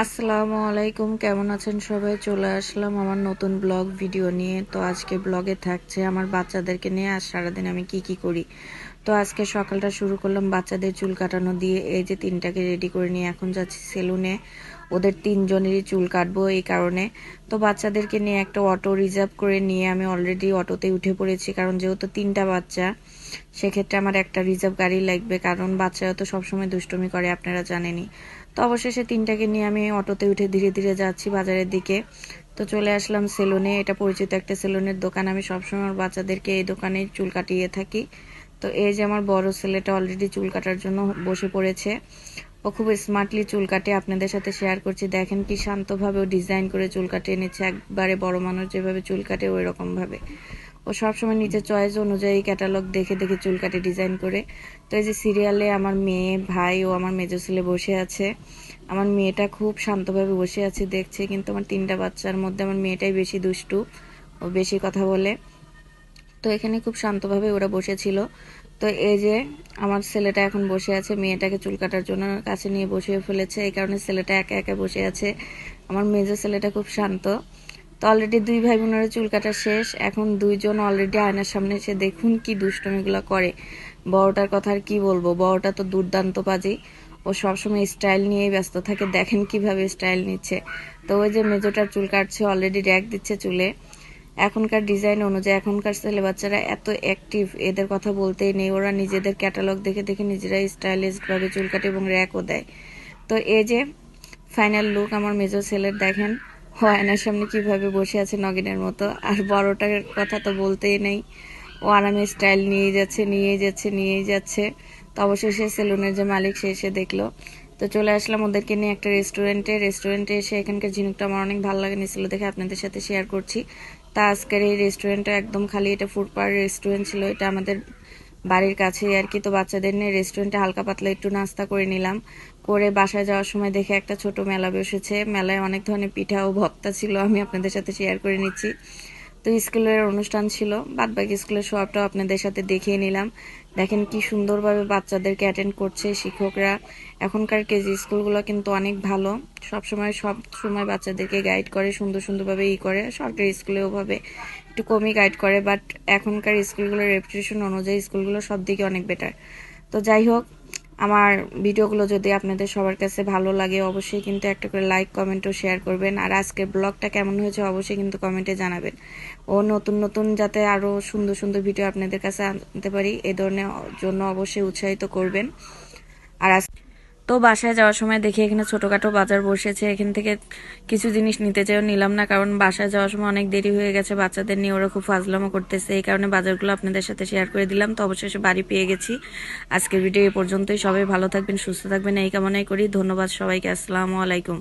আসসালামু আলাইকুম, কেমন আছেন সবাই? চলে আসলাম আমার নতুন ব্লগ ভিডিও নিয়ে। তো আজকে ব্লগে থাকছে আমার বাচ্চাদেরকে নিয়ে আর সারাদিন আমি কি করি। তো আজকে সকালটা শুরু করলাম বাচ্চাদের চুল কাটানো দিয়ে। এই যে তিনটাকে রেডি করে নিয়ে এখন যাচ্ছি সেলুনে। ওদের তিনজনেরই চুল কাটবো এই কারণে। তো বাচ্চাদেরকে নিয়ে একটা অটো রিজার্ভ করে নিয়ে আমি অলরেডি অটোতে উঠে পড়েছি, কারণ যেহেতু তিনটা বাচ্চা সেক্ষেত্রে আমার একটা রিজার্ভ গাড়ি লাগবে, কারণ বাচ্চারা তো সবসময় দুষ্টুমি করে, আপনারা জানেনই। তো অবশেষে তিনটাকে নিয়ে আমি অটোতে উঠে ধীরে ধীরে যাচ্ছি বাজারের দিকে। তো চলে আসলাম সেলুনে। এটা পরিচিত একটা সেলুনের দোকান। আমি সবসময় আমার বাচ্চাদেরকে এই দোকানে চুল কাটিয়ে থাকি। তো এই যে আমার বড় ছেলেটা অলরেডি চুল কাটার জন্য বসে পড়েছে। ও খুব স্মার্টলি চুল কাটে, আপনাদের সাথে শেয়ার করছি। দেখেন কি শান্তভাবে ও ডিজাইন করে চুল কাটিয়ে নিচ্ছে, একবারে বড় মানুষ যেভাবে চুল কাটে ওই রকম ভাবে। ও সবসময় নিজের চয়েস অনুযায়ী ক্যাটালগ দেখে দেখে চুল কাটে ডিজাইন করে। তো এই যে সিরিয়ালে আমার মেয়ে, ভাই ও আমার মেজো ছেলে বসে আছে। আমার মেয়েটা খুব শান্তভাবে বসে আছে দেখছে, কিন্তু আমার তিনটা বাচ্চার মধ্যে আমার মেয়েটাই বেশি দুষ্টু, ও বেশি কথা বলে। তো এখানে খুব শান্তভাবে ওরা বসেছিল। তো এই যে আমার ছেলেটা এখন বসে আছে, মেয়েটাকে চুল কাটার জন্য কাছে নিয়ে বসিয়ে ফেলেছে, এই কারণে ছেলেটা একা একা বসে আছে। আমার মেজো ছেলেটা খুব শান্ত। তো অলরেডি দুই ভাই বোনের চুল কাটা শেষ, এখন দুইজন অলরেডি আয়নার সামনে এসে দেখুন কি দুষ্টুমিগুলো করে। বড়টার কথা আর কি বলবো, বড়টা তো দুর্দান্ত পাজি। ও সবসময় স্টাইল নিয়েই ব্যস্ত থাকে, দেখেন কিভাবে স্টাইল নিচ্ছে। তো ওই যে মেজোটার চুল কাটছে, অলরেডি র্যাক দিচ্ছে চুলে। এখনকার ডিজাইন অনুযায়ী এখনকার ছেলে বাচ্চারা এত অ্যাক্টিভ, এদের কথা বলতেই নেই। ওরা নিজেদের ক্যাটালগ দেখে দেখে নিজেরাই স্টাইলিশ ভাবে চুল কাটে এবং র্যাকও দেয়। তো এই যে ফাইনাল লুক আমার মেজো ছেলের, দেখেন ও আয়নার সামনে কিভাবে বসে আছে নগিনের মতো। আর বড়টার কথা তো বলতেই নেই, ও আরামে স্টাইল নিয়েই যাচ্ছে। তো অবশেষে সেলুনের যে মালিক সে এসে দেখলো। তো চলে আসলাম ওদেরকে নিয়ে একটা রেস্টুরেন্টে এসে এখানকার ঝিনুকটা আমার অনেক ভালো লাগেছিল দেখে আপনাদের সাথে শেয়ার করছি। তা আজকের এই রেস্টুরেন্টটা একদম খালি, এটা ফুড পাওয়ার রেস্টুরেন্ট ছিল, এটা আমাদের বাড়ির কাছেই আর কি। তো বাচ্চাদের নিয়ে রেস্টুরেন্টে হালকা পাতলা একটু নাস্তা করে নিলাম। করে বাসায় যাওয়ার সময় দেখে একটা ছোট মেলা বসেছে, মেলায় অনেক ধরনের পিঠা ও ভর্তা ছিল, আমি আপনাদের সাথে শেয়ার করে নিচ্ছি। তো স্কুলের অনুষ্ঠান ছিল, বাদ বাকি স্কুলের সবটাও আপনাদের সাথে দেখিয়ে নিলাম। দেখেন কি সুন্দরভাবে বাচ্চাদেরকে অ্যাটেন্ড করছে শিক্ষকরা। এখনকার কেজি স্কুলগুলো কিন্তু অনেক ভালো, সব সময় বাচ্চাদেরকে গাইড করে, সুন্দর সুন্দরভাবে করে। সরকারি স্কুলে ওভাবে একটু কমই গাইড করে, বাট এখনকার স্কুলগুলোর রেপুটেশন অনুযায়ী স্কুলগুলো সব দিকে অনেক বেটার। তো যাই হোক, আমার ভিডিওগুলো যদি আপনাদের সবার কাছে ভালো লাগে অবশ্যই কিন্তু একটা করে লাইক, কমেন্ট ও শেয়ার করবেন। আর আজকের ব্লগটা কেমন হয়েছে অবশ্যই কিন্তু কমেন্টে জানাবেন। ও নতুন নতুন যাতে আরো সুন্দর সুন্দর ভিডিও আপনাদের কাছে আনতে পারি, এই ধরনের জন্য অবশ্যই উৎসাহিত করবেন। আর তো বাসায় যাওয়ার সময় দেখি এখানে ছোটখাটো বাজার বসেছে, এখান থেকে কিছু জিনিস নিতে চাইও নিলাম না, কারণ বাসায় যাওয়ার সময় অনেক দেরি হয়ে গেছে, বাচ্চাদের নিয়ে ওরা খুব ফাজলামো করতেছে, এই কারণে বাজারগুলো আপনাদের সাথে শেয়ার করে দিলাম। তো অবশেষে বাড়ি পেয়ে গেছি। আজকের ভিডিও এই পর্যন্তই। সবাই ভালো থাকবেন, সুস্থ থাকবেন এই কামনাই করি। ধন্যবাদ সবাইকে। আসসালামু আলাইকুম।